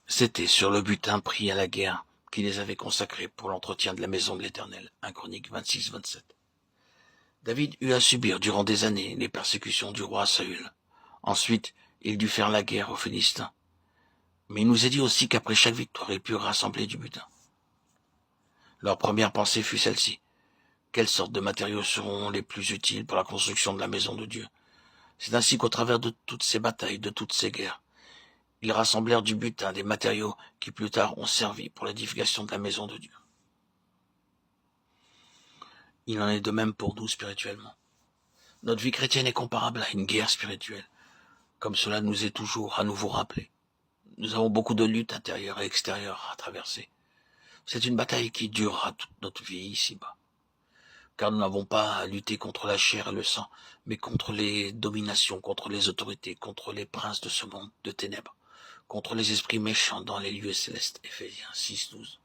C'était sur le butin pris à la guerre qui les avait consacrés pour l'entretien de la maison de l'Éternel. 1 Chroniques 26-27. David eut à subir durant des années les persécutions du roi Saül. Ensuite, il dut faire la guerre aux Philistins. Mais il nous est dit aussi qu'après chaque victoire, ils purent rassembler du butin. Leur première pensée fut celle-ci. Quelles sortes de matériaux seront les plus utiles pour la construction de la maison de Dieu? C'est ainsi qu'au travers de toutes ces batailles, de toutes ces guerres, ils rassemblèrent du butin, des matériaux qui plus tard ont servi pour l'édification de la maison de Dieu. Il en est de même pour nous spirituellement. Notre vie chrétienne est comparable à une guerre spirituelle, comme cela nous est toujours à nouveau rappelé. Nous avons beaucoup de luttes intérieures et extérieures à traverser. C'est une bataille qui durera toute notre vie ici-bas. Car nous n'avons pas à lutter contre la chair et le sang, mais contre les dominations, contre les autorités, contre les princes de ce monde de ténèbres, contre les esprits méchants dans les lieux célestes. Éphésiens 6-12.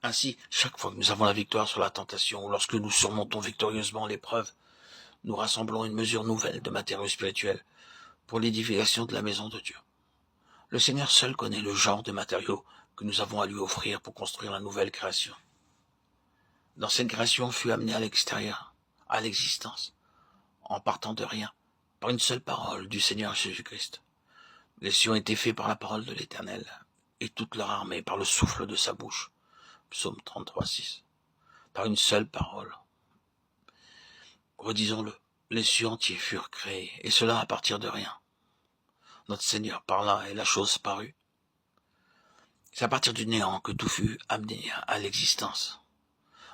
Ainsi, chaque fois que nous avons la victoire sur la tentation, ou lorsque nous surmontons victorieusement l'épreuve, nous rassemblons une mesure nouvelle de matériaux spirituels pour l'édification de la maison de Dieu. Le Seigneur seul connaît le genre de matériaux que nous avons à lui offrir pour construire la nouvelle création. L'ancienne création fut amenée à l'extérieur, à l'existence, en partant de rien, par une seule parole du Seigneur Jésus-Christ. Les cieux ont été faits par la parole de l'Éternel, et toute leur armée par le souffle de sa bouche. Psaume 33-6. Par une seule parole. Redisons-le, les cieux entiers furent créés, et cela à partir de rien. Notre Seigneur parla et la chose parut. C'est à partir du néant que tout fut amené à l'existence.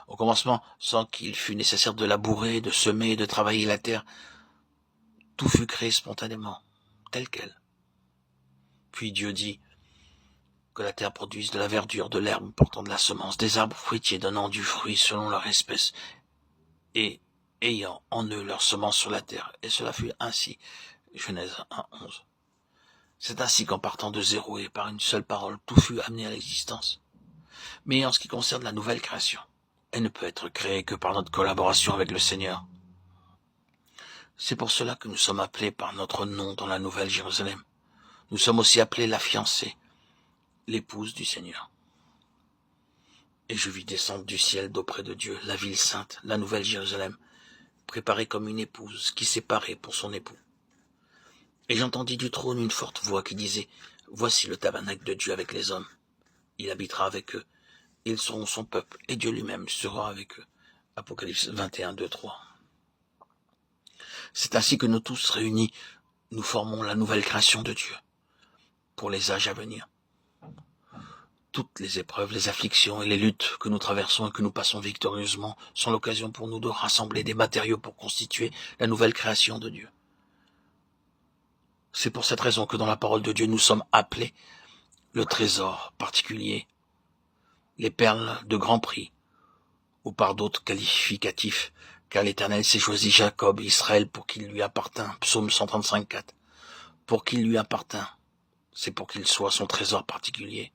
Au commencement, sans qu'il fût nécessaire de labourer, de semer, de travailler la terre, tout fut créé spontanément, tel quel. Puis Dieu dit que la terre produise de la verdure, de l'herbe portant de la semence, des arbres fruitiers donnant du fruit selon leur espèce, et ayant en eux leur semence sur la terre. Et cela fut ainsi. Genèse 1-11. C'est ainsi qu'en partant de zéro et par une seule parole, tout fut amené à l'existence. Mais en ce qui concerne la nouvelle création, elle ne peut être créée que par notre collaboration avec le Seigneur. C'est pour cela que nous sommes appelés par notre nom dans la Nouvelle Jérusalem. Nous sommes aussi appelés la fiancée, l'épouse du Seigneur. Et je vis descendre du ciel d'auprès de Dieu la ville sainte, la Nouvelle Jérusalem, préparée comme une épouse qui s'est parée pour son époux. Et j'entendis du trône une forte voix qui disait, « Voici le tabernacle de Dieu avec les hommes. Il habitera avec eux. Ils seront son peuple, et Dieu lui-même sera avec eux. » Apocalypse 21, 2, 3. C'est ainsi que nous tous réunis, nous formons la nouvelle création de Dieu pour les âges à venir. Toutes les épreuves, les afflictions et les luttes que nous traversons et que nous passons victorieusement sont l'occasion pour nous de rassembler des matériaux pour constituer la nouvelle création de Dieu. C'est pour cette raison que dans la parole de Dieu, nous sommes appelés le trésor particulier, les perles de grand prix, ou par d'autres qualificatifs, car l'Éternel s'est choisi Jacob, Israël, pour qu'il lui appartint. Psaume 135, 4. Pour qu'il lui appartint, c'est pour qu'il soit son trésor particulier.